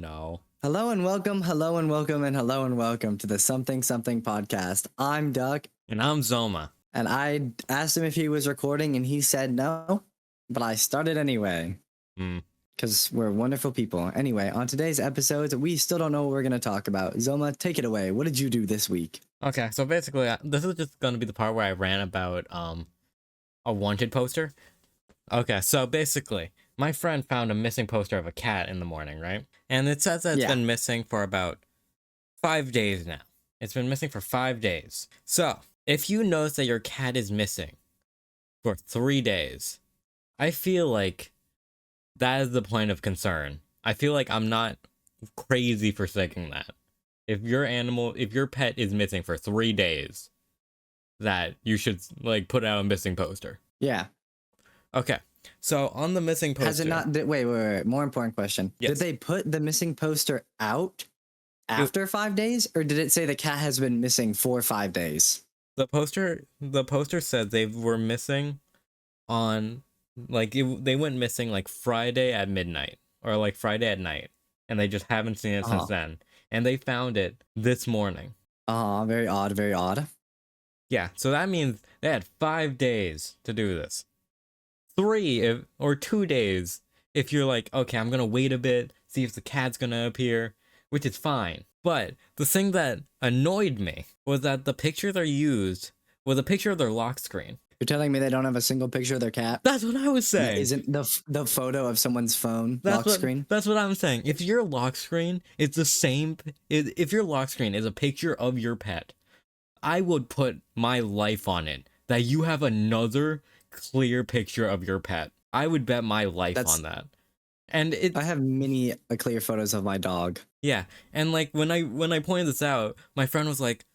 No. Hello and welcome, hello and welcome, and hello and welcome to the Something Something podcast. I'm Duck, And I'm Zoma. and I asked him if he was recording, and he said no, but I started anyway Hmm. because we're wonderful people. Anyway, on today's episode, we still don't know what we're going to talk about. Zoma, take it away. What did you do this week? Okay, so basically, this is just gonna be the part where I ran about a wanted poster. Okay, so basically, my friend found a missing poster of a cat in the morning, right? And it says that it's Yeah. been missing for about 5 days now. It's been missing for 5 days. So if you notice that your cat is missing for 3 days, I feel like that is the point of concern. I feel like I'm not crazy for thinking that. If your pet is missing for 3 days, that you should like put out a missing poster. Yeah. Okay, so on the missing poster, Has it not? Wait. More important question. Yes. Did they put the missing poster out It- after 5 days, or did it say the cat has been missing for 5 days? the poster said they were missing on they went missing like Friday at midnight or like Friday at night, and they just haven't seen it Uh-huh. since then. And they found it this morning. Very odd, very odd. Yeah, so that means they had 5 days to do this. 2 days if you're like, okay, I'm gonna wait a bit, see if the cat's gonna appear, which is fine. But the thing that annoyed me was that the picture they used was a picture of their lock screen. You're telling me they don't have a single picture of their cat? That's what I was saying. Isn't the photo of someone's phone That's lock screen? That's what I'm saying. If your lock screen is the same, if your lock screen is a picture of your pet, I would put my life on it that you have another clear picture of your pet. I would bet my life on that. And I have many clear photos of my dog. Yeah, and like when I pointed this out, my friend was like,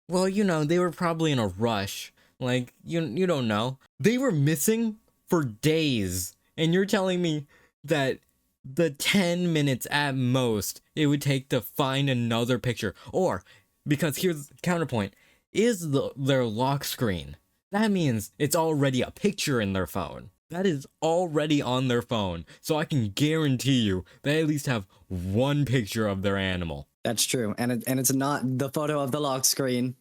"Well, they were probably in a rush. Like you don't know. They were missing for days, and you're telling me that the 10 minutes at most it would take to find another picture, or because here's the counterpoint, is their lock screen. That means it's already a picture in their phone. That is already on their phone. So I can guarantee you they at least have one picture of their animal. That's true, and it's not the photo of the lock screen.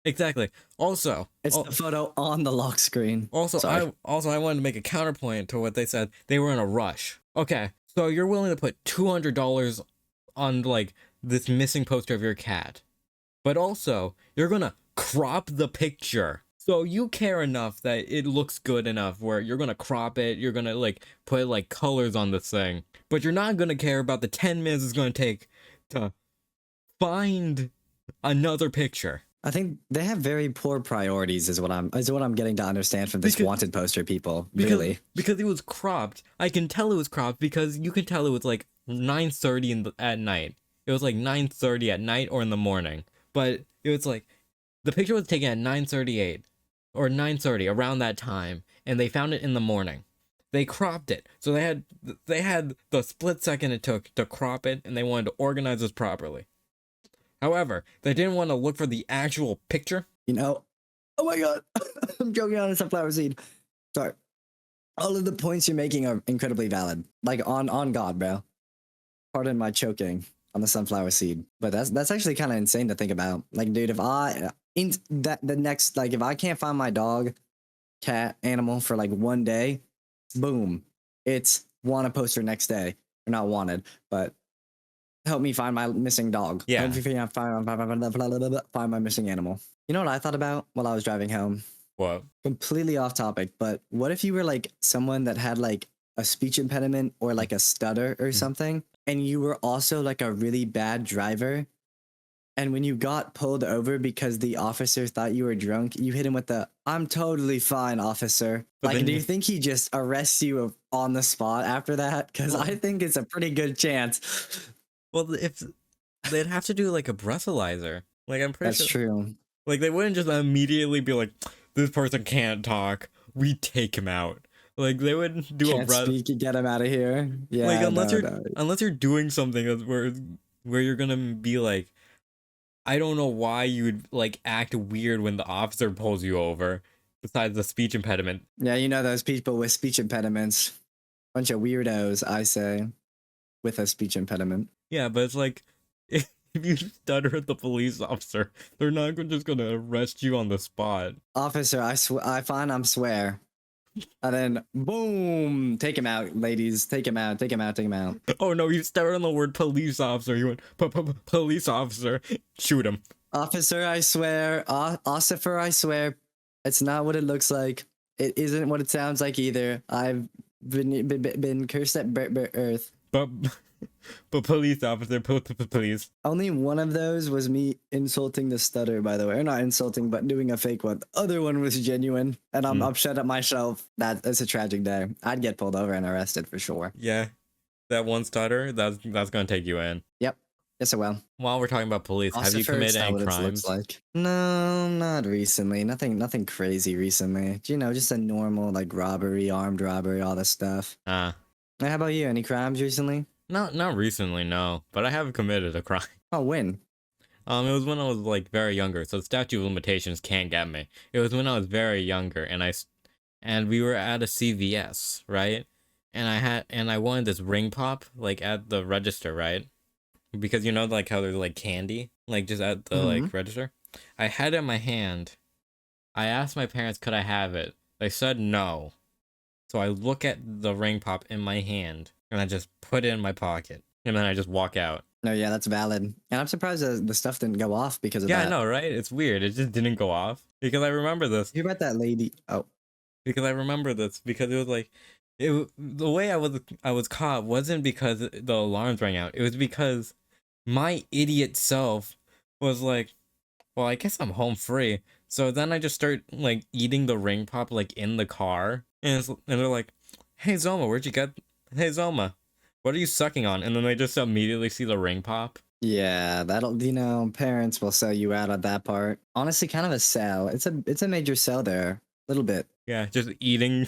Exactly. Also, It's the photo on the lock screen. I wanted to make a counterpoint to what they said. They were in a rush. Okay, so you're willing to put $200 on like this missing poster of your cat, but also you're gonna crop the picture. So you care enough that it looks good enough where you're gonna crop it, you're gonna like put like colors on this thing, but you're not gonna care about the 10 minutes it's gonna take to find another picture. I think they have very poor priorities, is what I'm getting to understand from this wanted poster people. Really, because it was cropped. I can tell it was cropped because you can tell it was like 9:30 at night. It was like 9:30 at night or in the morning, but it was like the picture was taken at 9:38 or 9:30 around that time, and they found it in the morning. They cropped it, so they had the split second it took to crop it, and they wanted to organize this properly. However, they didn't want to look for the actual picture. oh my god, I'm joking on a sunflower seed. Sorry. All of the points you're making are incredibly valid. Like on God, bro. Pardon my choking on the sunflower seed, but that's actually kind of insane to think about. Like, dude, if I can't find my dog, cat, animal for like one day, boom, it's wanted poster next day. Or not wanted, but help me find my missing dog. Yeah. Help me find my missing animal. You know what I thought about while I was driving home? What? Completely off topic, but what if you were like someone that had like a speech impediment or like a stutter or something, and you were also like a really bad driver, and when you got pulled over because the officer thought you were drunk, you hit him with the "I'm totally fine, officer." But Like, then do you think he just arrests you on the spot after that? Because I think it's a pretty good chance. Well, if they'd have to do like a breathalyzer, like I'm pretty That's sure. true. Like they wouldn't just immediately be like, "This person can't talk. We take him out." Like they wouldn't do Can't speak, you get him out of here. Yeah, like unless no. you're doing something where you're gonna be like, I don't know why you would like act weird when the officer pulls you over. Besides the speech impediment. Yeah, those people with speech impediments, bunch of weirdos, I say. with a speech impediment. Yeah, but it's like if you stutter at the police officer, they're not just gonna arrest you on the spot. Officer, I find I'm swear. And then boom, take him out, ladies. Take him out. Take him out. Take him out. Oh no, you stuttered on the word police officer. You went police officer. Shoot him. Officer, I swear. Ossifer, I swear. It's not what it looks like. It isn't what it sounds like either. I've been cursed at Earth. But police officer, police. Only one of those was me insulting the stutter, by the way. Or not insulting, but doing a fake one. The other one was genuine. And I'm upset at myself. That's a tragic day. I'd get pulled over and arrested for sure. Yeah. That one stutter, that's gonna take you in. Yep. Yes, it will. While we're talking about police, have you committed any crimes? Like. No, not recently. Nothing crazy recently. You know, just a normal like robbery, armed robbery, all this stuff. How about you? Any crimes recently? Not recently, no. But I have committed a crime. Oh, when? It was when I was like very younger, so the statute of limitations can't get me. It was when I was very younger, and we were at a CVS, right? And I wanted this ring pop like at the register, right? Because you know like how there's like candy like just at the like register. I had it in my hand. I asked my parents could I have it. They said no. So I look at the ring pop in my hand and I just put it in my pocket and then I just walk out. No, yeah, that's valid. And I'm surprised the stuff didn't go off because of that. Yeah, I know, right? It's weird. It just didn't go off because I remember this. You about that lady? Oh, because I remember this because it was like the way I was caught wasn't because the alarms rang out. It was because my idiot self was like, well, I guess I'm home free. So then I just start like eating the ring pop like in the car. And they're like, hey Zoma, where'd you get? Hey Zoma, what are you sucking on? And then they just immediately see the ring pop. yeah, that'll, parents will sell you out at that part. Honestly, kind of a sell. It's a major sell there. A little bit. Yeah, just eating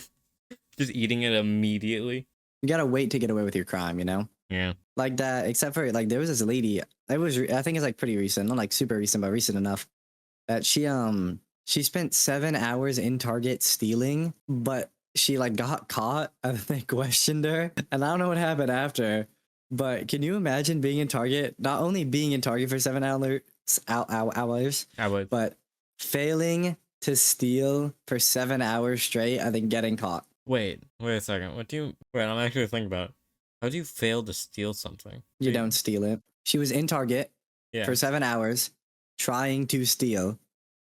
it immediately. You gotta wait to get away with your crime, you know? Yeah. Like that, except for like there was this lady. I think it's like pretty recent, not like super recent, but recent enough that she spent 7 hours in Target stealing, but she like got caught and they questioned her, and I don't know what happened after. But can you imagine being in Target? Not only being in Target for 7 hours, but failing to steal for 7 hours straight and then getting caught. Wait a second. Wait, I'm actually thinking about it. How do you fail to steal something? You don't steal it. She was in Target for 7 hours trying to steal.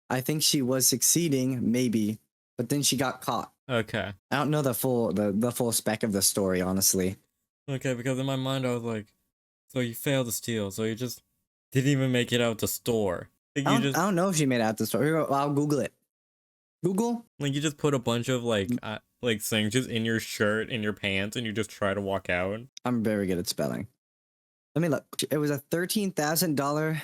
I think she was succeeding, maybe, but then she got caught. Okay. I don't know the full spec of the story, honestly. Okay, because in my mind I was like, so you failed to steal, so you just didn't even make it out the store. Like I don't know if she made it out the store. Here, I'll Google it. Google? Like you just put a bunch of like things just in your shirt, in your pants, and you just try to walk out. I'm very good at spelling. Let me look. It was a $13,000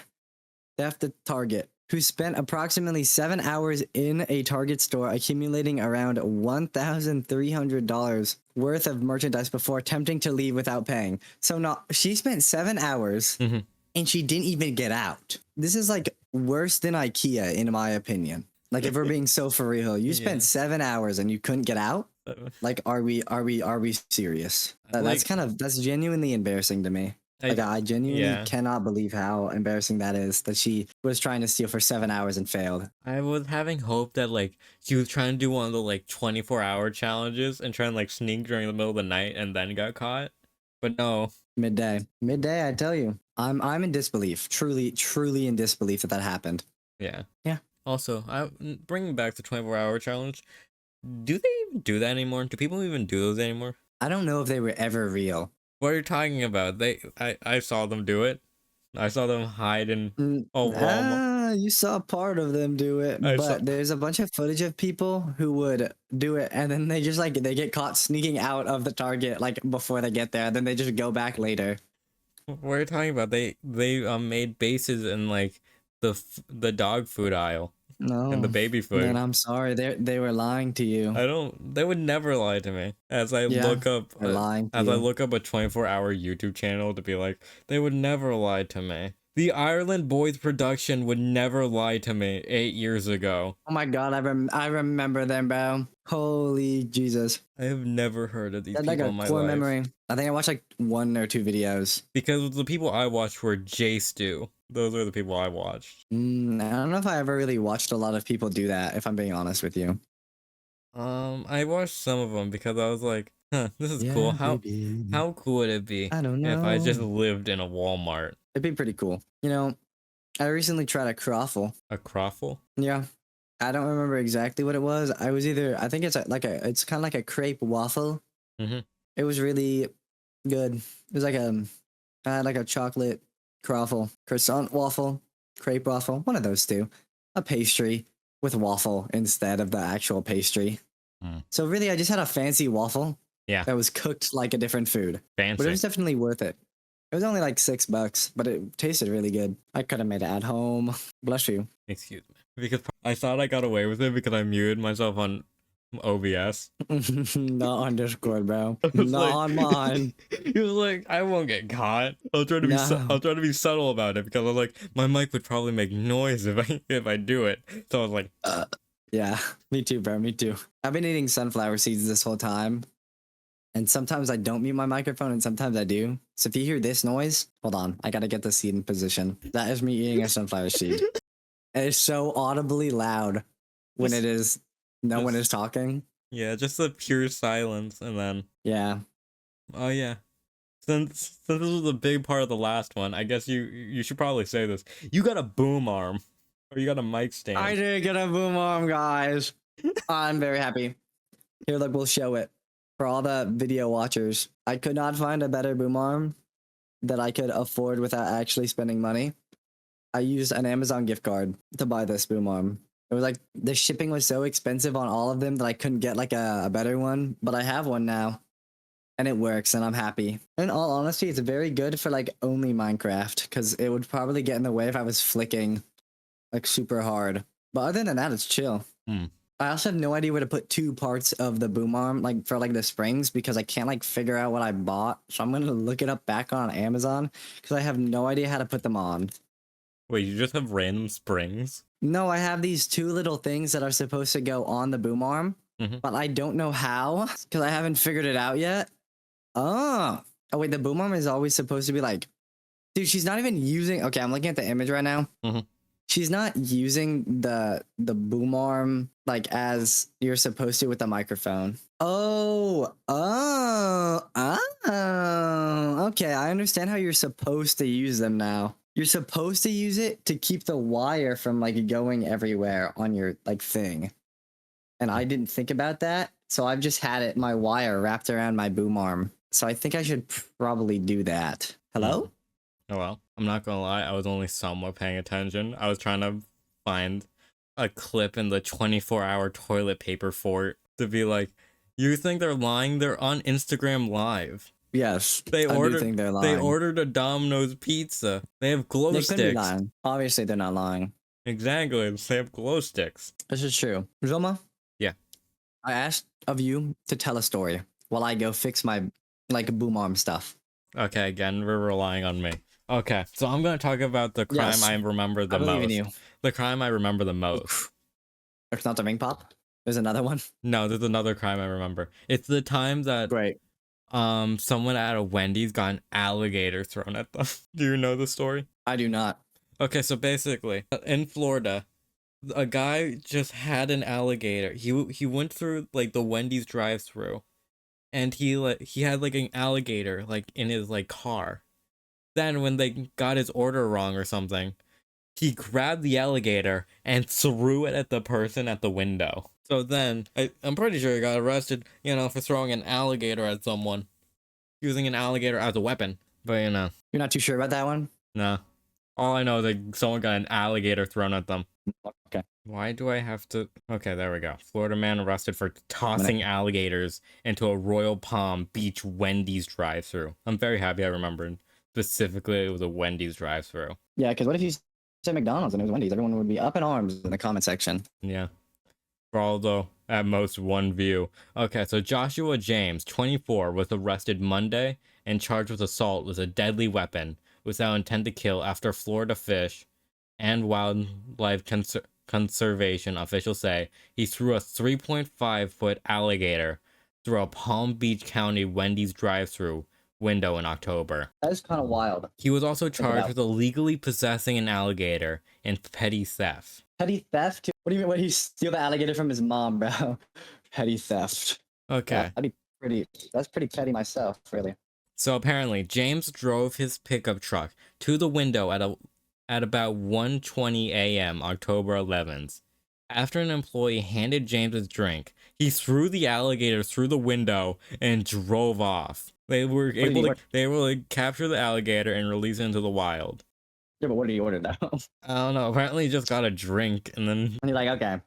theft at Target, who spent approximately 7 hours in a Target store accumulating around $1,300 worth of merchandise before attempting to leave without paying. So no, she spent 7 hours and she didn't even get out. This is like worse than IKEA, in my opinion. Like if we're being so for real, you spent 7 hours and you couldn't get out? Like, are we serious? That's genuinely embarrassing to me. I genuinely cannot believe how embarrassing that is, that she was trying to steal for 7 hours and failed. I was having hope that like she was trying to do one of the like 24-hour challenges and try and like sneak during the middle of the night and then got caught. But no. Midday, I tell you. I'm in disbelief. Truly in disbelief that happened. Yeah. Yeah. Also, bringing back the 24-hour challenge, do they even do that anymore? Do people even do those anymore? I don't know if they were ever real. What are you talking about? I saw them do it. I saw them hide in a wall. You saw part of them do it, but there's a bunch of footage of people who would do it, and then they just like they get caught sneaking out of the Target like before they get there. Then they just go back later. What are you talking about? They made bases in like the dog food aisle. No. And the baby food. Man, I'm sorry. They were lying to you. They would never lie to me. As I look up a 24-hour YouTube channel to be like, they would never lie to me. The Ireland Boys production would never lie to me 8 years ago. Oh my god, I remember them, bro. Holy Jesus. I have never heard of these That's like people a in my core life. memory. I think I watched like 1 or 2 videos. Because the people I watched were J Stew. Those are the people I watched. I don't know if I ever really watched a lot of people do that, if I'm being honest with you. I watched some of them because I was like, huh, this is cool. Baby. How cool would it be I don't know. if I just lived in a Walmart? It'd be pretty cool. You know, I recently tried a croffle. A croffle? Yeah. I don't remember exactly what it was. I think it's it's kind of like a crepe waffle. Mm-hmm. It was really good. It was like I had like a chocolate croffle, croissant waffle, crepe waffle, one of those two. A pastry with waffle instead of the actual pastry. Mm. So really, I just had a fancy waffle. Yeah. That was cooked like a different food. Fancy. But it was definitely worth it. It was only like $6, but it tasted really good. I could have made it at home. Bless you. Excuse me. Because I thought I got away with it because I muted myself on OBS. Not on Discord, bro. I was Not like- on mine. He was like, I won't get caught. I'll try to be No. I'll try to be subtle about it because I was like, my mic would probably make noise if I do it. So I was like, Yeah, me too, bro. Me too. I've been eating sunflower seeds this whole time. And sometimes I don't mute my microphone and sometimes I do. So if you hear this noise, hold on. I gotta get the seed in position. That is me eating a sunflower seed. It is so audibly loud when it is no one is talking. yeah, just the pure silence, and then Yeah. oh yeah. Since this was a big part of the last one, I guess you should probably say this. You got a boom arm, or you got a mic stand. I did get a boom arm, guys. I'm very happy. Here, look, we'll show it. For all the video watchers, I could not find a better boom arm that I could afford without actually spending money. I used an Amazon gift card to buy this boom arm. It was like the shipping was so expensive on all of them that I couldn't get like a better one, but I have one now and it works and I'm happy. In all honesty, it's very good for like only Minecraft because it would probably get in the way if I was flicking like super hard. But other than that, it's chill. I also have no idea where to put 2 parts of the boom arm, like for like the springs, because I can't like figure out what I bought. So I'm gonna look it up back on Amazon because I have no idea how to put them on. Wait, you just have random springs? No, I have these 2 little things that are supposed to go on the boom arm, but I don't know how because I haven't figured it out yet. Oh wait, the boom arm is always supposed to be like, dude, she's not even using. Okay, I'm looking at the image right now. She's not using the boom arm like as you're supposed to with the microphone. Oh. Okay, I understand how you're supposed to use them now. You're supposed to use it to keep the wire from like going everywhere on your like thing. And I didn't think about that, so I've just had my wire wrapped around my boom arm. So I think I should probably do that. Hello? Oh well, I'm not gonna lie, I was only somewhat paying attention. I was trying to find a clip in the 24-hour toilet paper fort to be like, you think they're lying? They're on Instagram Live. Yes. They I do ordered think they're lying. they ordered a Domino's pizza. They have glow They could be sticks. lying. Obviously, they're not lying. Exactly, they have glow sticks. This is true. Zoma? Yeah. I asked of you to tell a story while I go fix my like boom arm stuff. Okay, again, we're relying on me. Okay, so I'm gonna talk about the crime Yes. I remember the I believe most. in you. The crime I remember the most. It's not the ring pop. There's another one. No, there's another crime I remember. It's the time that Great. someone at a Wendy's got an alligator thrown at them. Do you know the story? I do not. Okay, so basically, in Florida, a guy just had an alligator. He went through like the Wendy's drive-through, and he had like an alligator like in his like car. Then when they got his order wrong or something, he grabbed the alligator and threw it at the person at the window. So then I'm pretty sure he got arrested, for throwing an alligator at someone, using an alligator as a weapon. But You're not too sure about that one? no. All I know is that someone got an alligator thrown at them. Okay. Why do I have to? Okay, there we go. Florida man arrested for tossing alligators into a Royal Palm Beach Wendy's drive-thru. I'm very happy I remembered. Specifically, it was a Wendy's drive-thru. Yeah, because what if you said McDonald's and it was Wendy's? Everyone would be up in arms in the comment section. Yeah. For although at most 1 view. Okay, so Joshua James, 24, was arrested Monday and charged with assault with a deadly weapon without intent to kill after Florida fish and wildlife conservation officials say he threw a 3.5-foot alligator through a Palm Beach County Wendy's drive-thru window in October. That is kind of wild. He was also Think charged about with illegally possessing an alligator and petty theft. petty theft. What do you mean? What he steal the alligator from his mom, bro? Petty theft. Okay. Yeah, that'd be pretty. That's pretty petty myself, really. So apparently, James drove his pickup truck to the window at about 1:20 a.m. October 11th. After an employee handed James his drink, he threw the alligator through the window and drove off. They were able to capture the alligator and release it into the wild. Yeah, but what did he order though? I don't know. Apparently, he just got a drink and then And he's like, okay,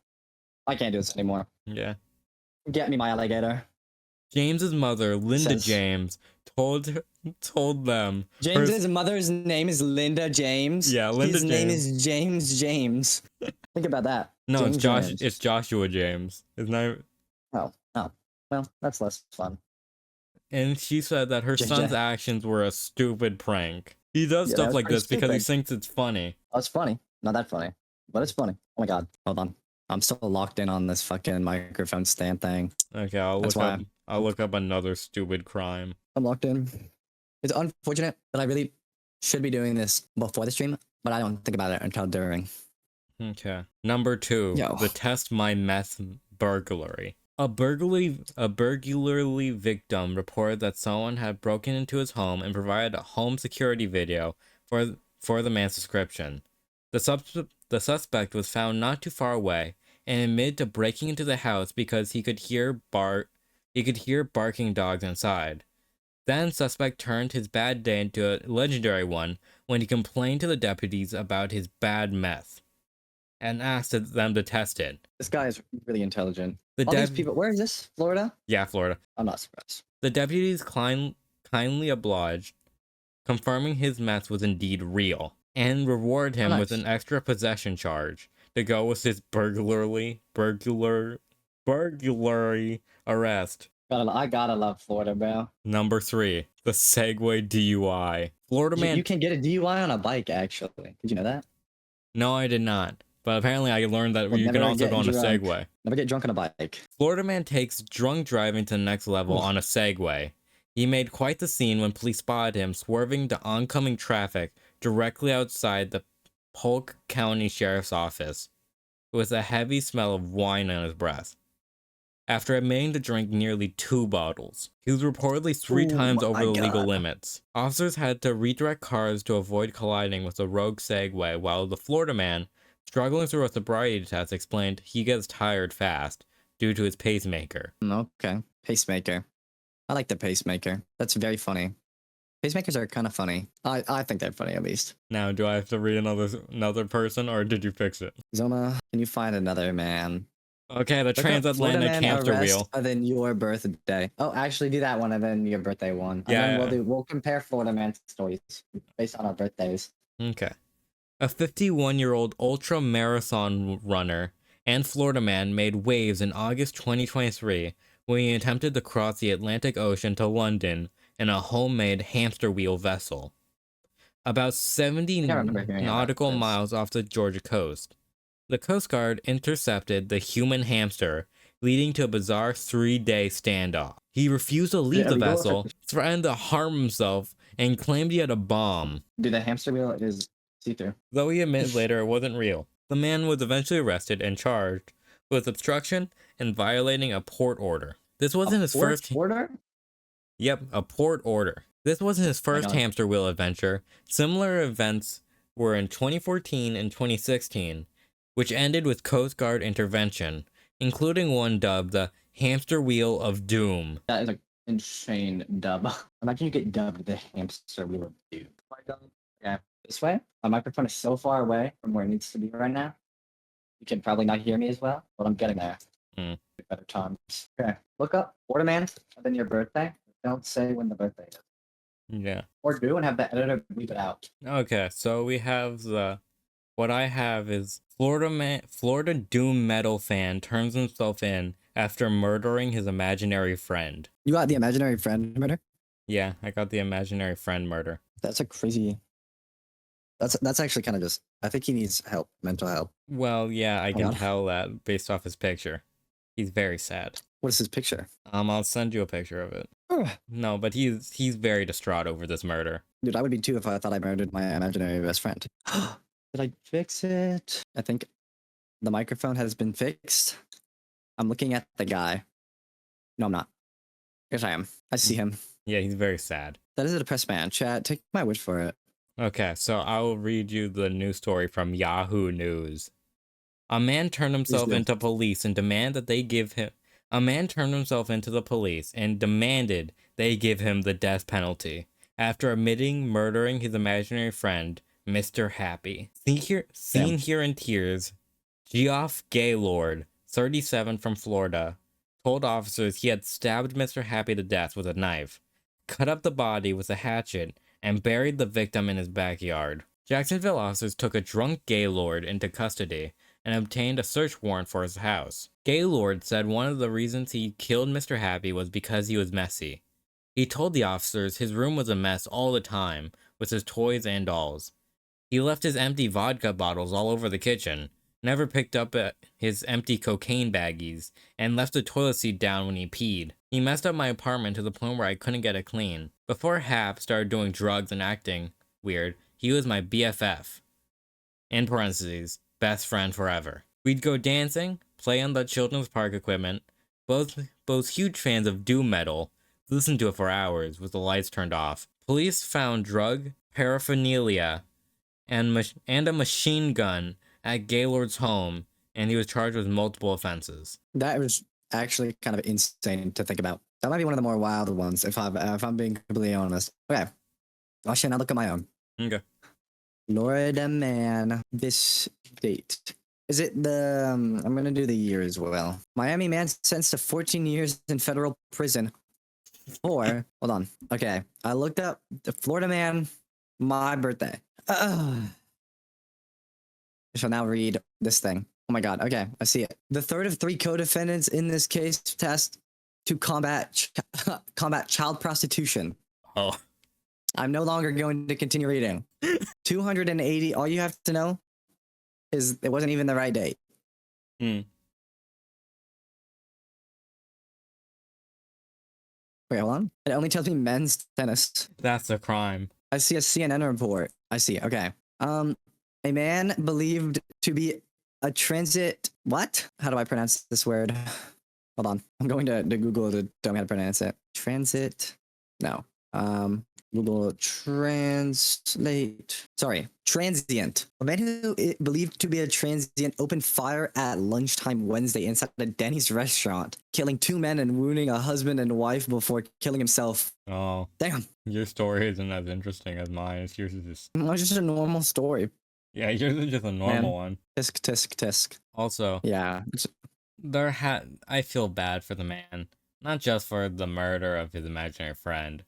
I can't do this anymore. yeah. Get me my alligator. James's mother, Linda Says- James, told them James's mother's name is Linda James. Yeah, Linda His name James. is James James. Think about that. No, James it's Josh. James. It's Joshua James. It's not. Oh. Well, that's less fun. And she said that her JJ. son's actions were a stupid prank. He does Yeah, stuff that's like pretty this because he stupid. thinks it's funny. Oh, it's funny. Not that funny, but it's funny. Oh my god. Hold on. I'm still locked in on this fucking microphone stand thing. Okay, I'll That's look why up. I'll look up another stupid crime. I'm locked in. It's unfortunate that I really should be doing this before the stream, but I don't think about it until during. Okay. Number 2, Yo. the test my meth burglary. A burglary victim reported that someone had broken into his home and provided a home security video for the man's description. The suspect was found not too far away and admitted to breaking into the house because he could hear barking dogs inside. Then suspect turned his bad day into a legendary one when he complained to the deputies about his bad meth and asked them to test it. This guy is really intelligent. The All these people. Where is this? Florida? Yeah, Florida. I'm not surprised. The deputies kindly obliged, confirming his meth was indeed real, and rewarded him with nice. an extra possession charge to go with his burglary arrest. I gotta love Florida, bro. Number 3, the Segway DUI. Florida man. You can get a DUI on a bike, actually. Did you know that? No, I did not. But apparently I learned that Well, you can never also get go on a drunk. Segway. Never get drunk on a bike. Florida man takes drunk driving to the next level on a Segway. He made quite the scene when police spotted him swerving to oncoming traffic directly outside the Polk County Sheriff's Office with a heavy smell of wine on his breath. After admitting to drink nearly 2 bottles, he was reportedly 3 times over the legal limits. Officers had to redirect cars to avoid colliding with the rogue Segway, while the Florida man, struggling through a sobriety test, explained he gets tired fast due to his pacemaker. Okay. Pacemaker. I like the pacemaker. That's very funny. Pacemakers are kind of funny. I think they're funny, at least. Now, do I have to read another person, or did you fix it? Zoma, can you find another man? Okay, the Look up transatlantic Florida man hamster arrest wheel. Other than your birthday. Oh, actually, do that one and then your birthday one. And Yeah. then we'll compare Florida man stories based on our birthdays. Okay. A 51-year-old ultra marathon runner and Florida man made waves in August 2023 when he attempted to cross the Atlantic Ocean to London in a homemade hamster wheel vessel, about 70 I remember hearing about nautical this. miles off the Georgia coast. The Coast Guard intercepted the human hamster, leading to a bizarre 3-day standoff. He refused to leave Yeah, the we go with vessel, it. threatened to harm himself, and claimed he had a bomb. Dude, the hamster wheel is see-through. Though he admitted later it wasn't real. The man was eventually arrested and charged with obstruction and violating a port order. This wasn't his first. order. Yep, a port order. This wasn't his first God. hamster wheel adventure. Similar events were in 2014 and 2016, which ended with Coast Guard intervention, including one dubbed the Hamster Wheel of Doom. That is an insane dub. Imagine you get dubbed the hamster wheel of doom. Yeah, this way. My microphone is so far away from where it needs to be right now. You can probably not hear me as well, but I'm getting there. Hmm. Better times. Okay, look up Florida man and then your birthday. Don't say when the birthday is. Yeah. Or do and have the editor bleep it out. Okay, so we have what I have is Florida doom metal fan turns himself in after murdering his imaginary friend. You got the imaginary friend murder? Yeah, I got the imaginary friend murder. That's a crazy That's actually kind of just. I think he needs help, mental help. Well, yeah, I Oh can God. tell that based off his picture. He's very sad. What is his picture? I'll send you a picture of it. Ugh. No, but he's very distraught over this murder. Dude, I would be too if I thought I murdered my imaginary best friend. Did I fix it? I think the microphone has been fixed. I'm looking at the guy. No, I'm not. Yes, I am. I see him. Yeah, he's very sad. That is a depressed man. Chat, take my word for it. Okay, so I will read you the news story from Yahoo News. A man turned himself do. into police and demanded that they give him. A man turned himself into the police and demanded they give him the death penalty after admitting murdering his imaginary friend, Mr. Happy. Seen here in tears, Geoff Gaylord, 37 from Florida, told officers he had stabbed Mr. Happy to death with a knife, cut up the body with a hatchet, and buried the victim in his backyard. Jacksonville officers took a drunk Gaylord into custody and obtained a search warrant for his house. Gaylord said one of the reasons he killed Mr. Happy was because he was messy. He told the officers his room was a mess all the time, with his toys and dolls. He left his empty vodka bottles all over the kitchen, never picked up his empty cocaine baggies, and left the toilet seat down when he peed. He messed up my apartment to the point where I couldn't get it clean. Before Hap started doing drugs and acting weird, he was my BFF. In parentheses, best friend forever. We'd go dancing, play on the children's park equipment, both huge fans of doom metal, listen to it for hours with the lights turned off. Police found drug paraphernalia and a machine gun at Gaylord's home, and he was charged with multiple offenses. That was actually kind of insane to think about. That might be one of the more wild ones, if I'm being completely honest. Okay, I should now look at my own. Okay. Florida man, this date. Is it the? I'm gonna do the year as well. Miami man sentenced to 14 years in federal prison for. Hold on. Okay, I looked up the Florida man. My birthday. I shall now read this thing. Oh my god. Okay, I see it. The third of 3 co-defendants in this case test to combat child prostitution. Oh. I'm no longer going to continue reading. 280. All you have to know is it wasn't even the right date. Wait, hold on. It only tells me men's tennis. That's a crime. I see a CNN report. I see. Okay. A man believed to be a transit. What? How do I pronounce this word? Hold on. I'm going to Google to tell me how to pronounce it. Transit. No. Google translate. Sorry, transient. A man who believed to be a transient opened fire at lunchtime Wednesday inside a Denny's restaurant, killing 2 men and wounding a husband and wife before killing himself. Oh. Damn. Your story isn't as interesting as mine. Yours is just... It's just a normal story. Yeah, yours is just a normal one. Tisk, tisk, tisk. Also, yeah. I feel bad for the man. Not just for the murder of his imaginary friend,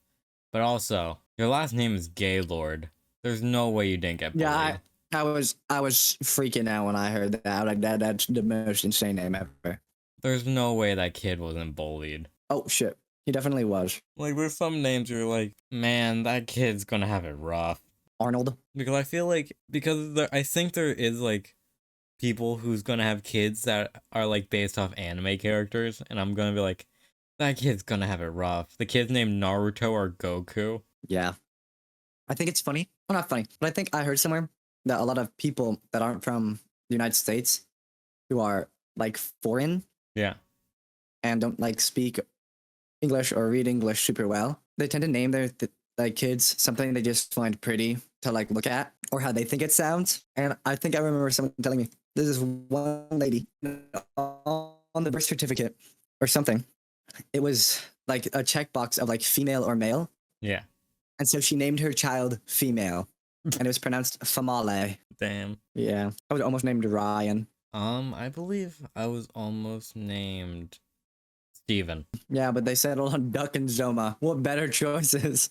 but also, your last name is Gaylord. There's no way you didn't get bullied. Yeah, I was freaking out when I heard that. Like that's the most insane name ever. There's no way that kid wasn't bullied. Oh shit, he definitely was. Like there's some names you're like, man, that kid's gonna have it rough. Arnold. Because I feel like I think there is like people who's gonna have kids that are like based off anime characters, and I'm gonna be like, that kid's gonna have it rough. The kid's named Naruto or Goku. Yeah. I think it's funny. Well, not funny, but I think I heard somewhere that a lot of people that aren't from the United States who are like foreign. Yeah. And don't like speak English or read English super well, they tend to name their kids something they just find pretty to like look at or how they think it sounds. And I think I remember someone telling me this is one lady on the birth certificate or something. It was like a checkbox of like female or male. Yeah. And so she named her child female, and it was pronounced Famale. Damn. Yeah. I was almost named Ryan. I believe I was almost named Steven. Yeah, but they settled on Duck and Zoma. What better choices?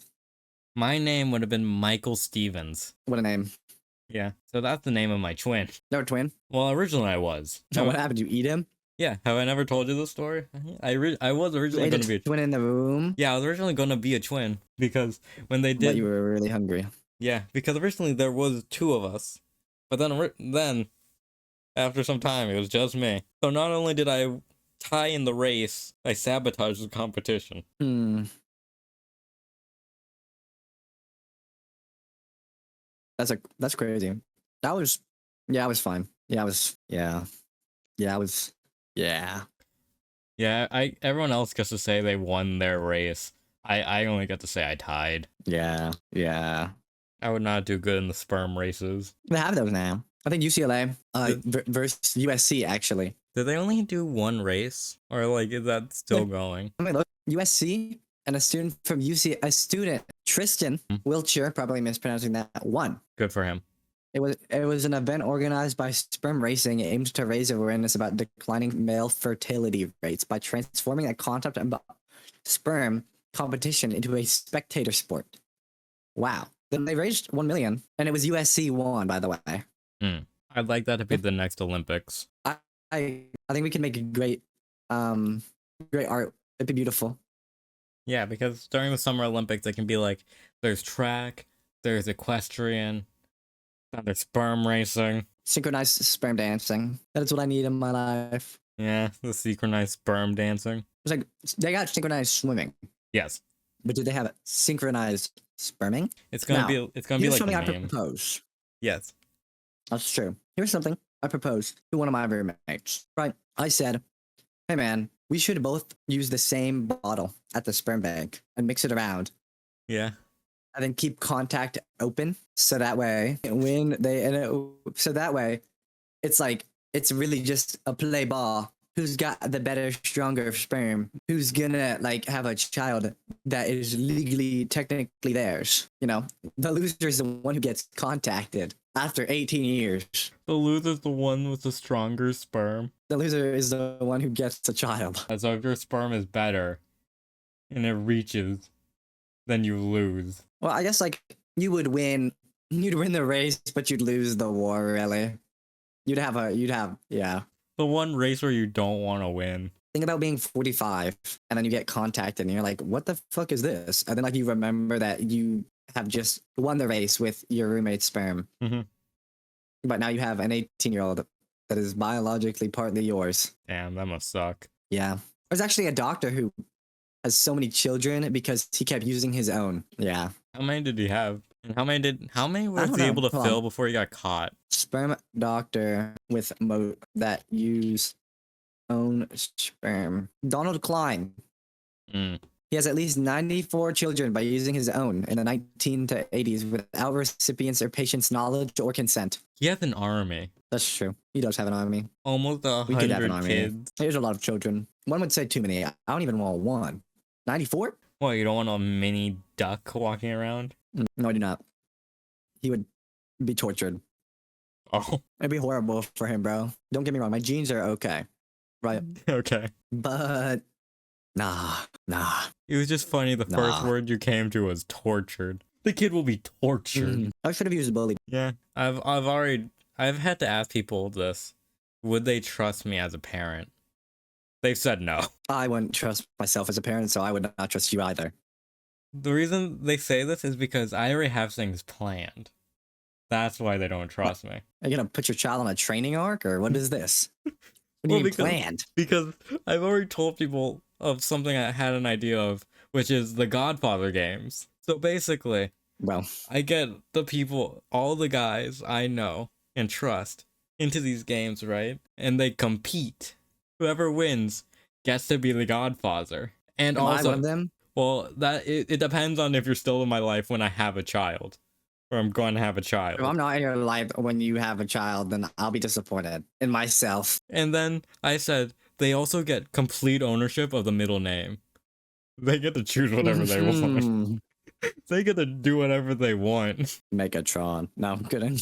My name would have been Michael Stevens. What a name. Yeah. So that's the name of my twin. You're a twin? Well, originally I was. So what happened? You eat him? Yeah. Have I never told you this story? I was originally going to be a twin in the room. Yeah, I was originally going to be a twin because when they did, But you were really hungry. Yeah, because originally there was two of us, but then after some time it was just me. So not only did I tie in the race, I sabotaged the competition. Hmm. That's crazy. That was yeah, I was fine. Yeah, I was yeah, I was yeah. Yeah, I everyone else gets to say they won their race. I only get to say I tied. Yeah. Yeah. I would not do good in the sperm races. They have those now. I think UCLA Did, versus USC actually. did they only do one race, or like is that still Yeah. going? Let me look. USC and a student from UC, a student Tristan Hmm. Wiltshire, probably mispronouncing that, won. Good for him. It was an event organized by Sperm Racing aimed to raise awareness about declining male fertility rates by transforming a concept about sperm competition into a spectator sport. Wow. Then they raised 1 million and it was USC won, by the way. I'd like that to be the next Olympics. I I think we can make a great art. It'd be beautiful. Yeah, because during the Summer Olympics, it can be like there's track, there's equestrian, and there's sperm racing. Synchronized sperm dancing. That is what I need in my life. Yeah, the synchronized sperm dancing. It's like they got synchronized swimming, Yes, but do they have synchronized sperming? it's gonna Now, be it's gonna be Here's like something a I meme. propose. Yes. That's true. Here's something I proposed to one of my roommates. Right. I said, hey man, we should both use the same bottle at the sperm bank and mix it around Yeah. and then keep contact open. So that way so that way it's like, it's really just a play ball. Who's got the better, stronger sperm? Who's gonna like have a child that is legally, technically theirs? You know, the loser is the one who gets contacted after 18 years. The loser's the one with the stronger sperm. The loser is the one who gets a child. So if your sperm is better and it reaches, then you lose. Well, I guess like you'd win the race, but you'd lose the war. Really, yeah. The one race where you don't want to win. Think about being 45 and then you get contacted and you're like, what the fuck is this? And then like you remember that you have just won the race with your roommate's sperm. Mm-hmm. But now you have an 18-year-old that is biologically partly yours. Damn, that must suck. Yeah. There's actually a doctor who has so many children because he kept using his own. Yeah. How many did he have? And how many was don't he know. able to Hold on. fill before he got caught? Sperm doctor with that use own sperm. Donald Klein. Mm. He has at least 94 children by using his own in the 19 to 80s without recipients or patients' knowledge or consent. He has an army. That's true. He does have an army. Almost We could have an 100 army. kids. There's a lot of children. One would say too many. I don't even want one. 94? What, you don't want a mini duck walking around? No, I do not. He would be tortured. Oh, It'd be horrible for him, bro. Don't get me wrong. My genes are okay. Right. okay. But nah. It was just funny. The first Nah. word you came to was tortured. The kid will be tortured. I should have used bully. Yeah, I've had to ask people this. Would they trust me as a parent? They've said no. I wouldn't trust myself as a parent, so I would not trust you either. The reason they say this is because I already have things planned. That's why they don't trust me. Are you gonna put your child on a training arc, or what is this? What do Well, you mean because- planned? Because I've already told people of something I had an idea of, which is the Godfather games. So basically, Well, I get the people, all the guys I know and trust into these games, right? And they compete. Whoever wins gets to be the Godfather. And am I also, one of them? well, it depends on if you're still in my life when I have a child, or I'm going to have a child. If I'm not in your life when you have a child, then I'll be disappointed in myself. And then I said they also get complete ownership of the middle name. They get to choose whatever they want. Mhm. They get to do whatever they want. Megatron. No, I'm kidding.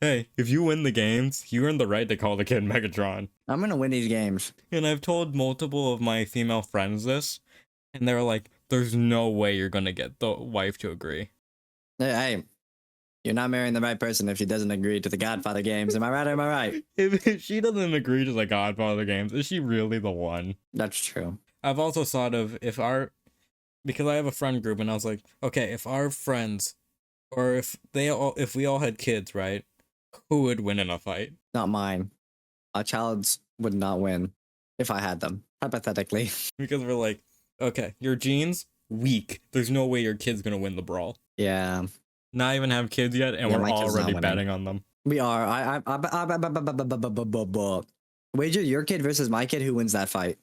Hey, if you win the games, you earn the right to call the kid Megatron. I'm gonna win these games. And I've told multiple of my female friends this, and they're like, there's no way you're gonna get the wife to agree. Hey, you're not marrying the right person if she doesn't agree to the Godfather games. Am I right or am I right? If she doesn't agree to the Godfather games, is she really the one? That's true. I've also thought of because I have a friend group, and I was like, okay, if our friends Or if we all had kids, right? Who would win in a fight? Not mine. A child's would not win if I had them, hypothetically. Because we're like, okay, your genes weak. There's no way your kid's gonna win the brawl. Yeah. Not even have kids yet, and Yeah, we're my kid's not already winning. betting on them. We are. Wager your kid versus my kid. Who wins that fight?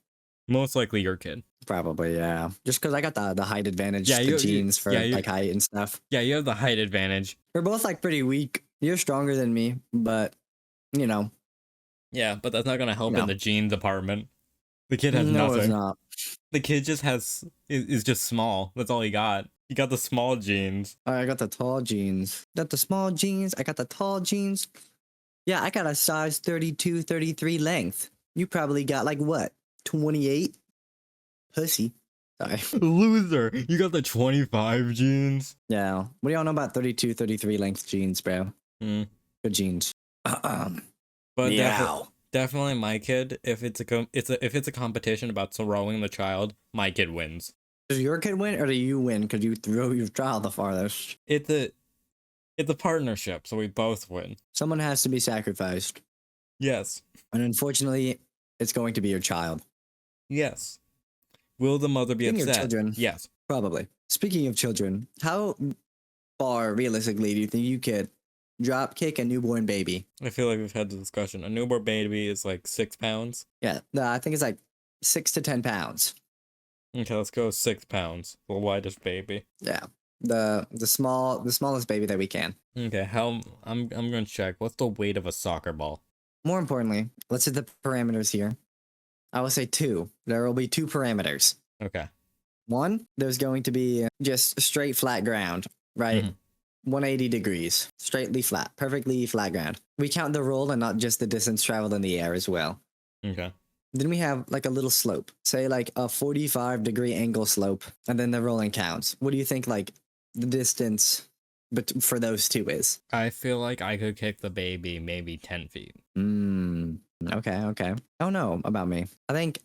Most likely your kid. Probably, yeah. Just because I got the height advantage, Yeah, the genes for yeah, like height and stuff. Yeah, you have the height advantage. We're both like pretty weak. You're stronger than me, but you know. Yeah, but that's not gonna help No. in the gene department. The kid has No, nothing. it's not. The kid just is just small. That's all he got. He got the small genes. I got the tall jeans. Got the small jeans. I got the tall jeans. Yeah, I got a size 32, 33 length. You probably got like what? 28? Pussy. Sorry. Loser. You got the 25 genes. Yeah. What do y'all know about 32, 33 length jeans, bro? Hmm. Good jeans. But definitely my kid. If it's a competition about throwing the child, my kid wins. Does your kid win or do you win because you throw your child the farthest? It's a partnership, so we both win. Someone has to be sacrificed. Yes. And unfortunately, it's going to be your child. Yes. Will the mother be Speaking of upset? children. Yes. Probably. Speaking of children, how far realistically do you think you could drop kick a newborn baby? I feel like we've had the discussion. A newborn baby is like 6 pounds. Yeah, no, I think it's like 6 to 10 pounds. Okay, let's go 6 pounds. The widest baby. Yeah, the smallest baby that we can. Okay, I'm gonna check. What's the weight of a soccer ball? More importantly, let's hit the parameters here. I will say 2. There will be 2 parameters. Okay. 1, there's going to be just straight flat ground, right? Mhm. 180 degrees, straightly flat, perfectly flat ground. We count the roll and not just the distance traveled in the air as well. Okay. Then we have like a little slope, say like a 45-degree angle slope, and then the rolling counts. What do you think like the distance for those 2 is? I feel like I could kick the baby maybe 10 feet. Okay. I don't know about me. I think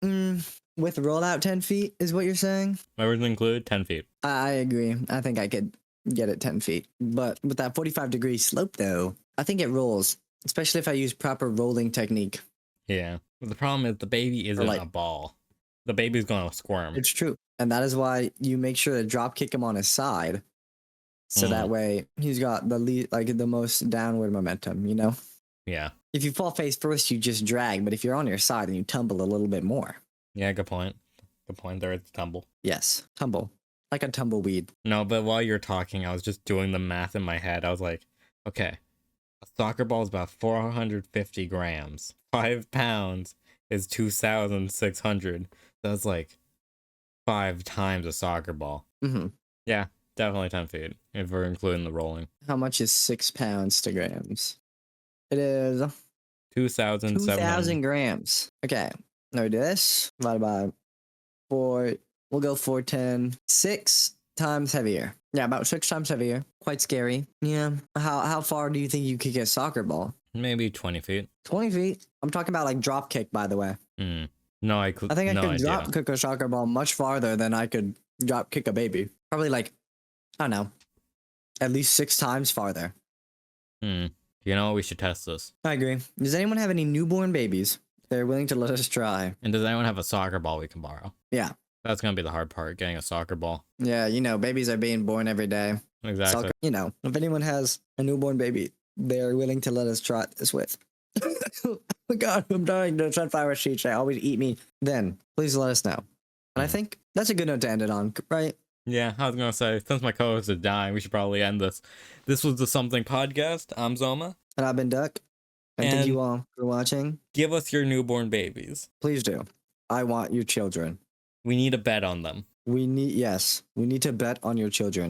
with rollout 10 feet is what you're saying. Everything included 10 feet. I agree. I think I could get it 10 feet. But with that 45-degree slope, though, I think it rolls, especially if I use proper rolling technique. Yeah. But the problem is the baby isn't like- a ball. The baby's gonna squirm. It's true. And that is why you make sure to drop kick him on his side. So that way he's got the most downward momentum, you know? Yeah. If you fall face first, you just drag. But if you're on your side, then you tumble a little bit more. Yeah, good point. Good point. There it's tumble. Yes, tumble. Like a tumbleweed. No, but while you're talking, I was just doing the math in my head. I was like, okay, a soccer ball is about 450 grams. 5 pounds is 2,600. That's like 5 times a soccer ball. Mm-hmm. Yeah, definitely 10 feet if we're including the rolling. How much is 6 pounds to grams? It is 2,700. grams. Okay. Now we do this. Divided by 4. We'll go 410. 6 times heavier. Yeah, about 6 times heavier. Quite scary. Yeah. How far do you think you could get a soccer ball? Maybe 20 feet. 20 feet? I'm talking about like drop kick, by the way. No, I could. I think I no could idea. drop kick a soccer ball much farther than I could drop kick a baby. Probably like, I don't know, at least 6 times farther. You know, we should test this. I agree. Does anyone have any newborn babies they're willing to let us try? And does anyone have a soccer ball we can borrow? Yeah. That's gonna be the hard part, getting a soccer ball. Yeah, you know, babies are being born every day. Exactly. Soccer, you know, if anyone has a newborn baby they're willing to let us try this with. Oh my God, I'm dying. The sunflower seeds, they always eat me. Then please let us know. And I think that's a good note to end it on, right? Yeah, I was gonna say, since my co-host is dying, we should probably end this. This was the Something Podcast. I'm Zoma. And I've been Duck. And thank And- you all for watching. Give us your newborn babies. Please do. I want your children. We need a bet on them. We need to bet on your children.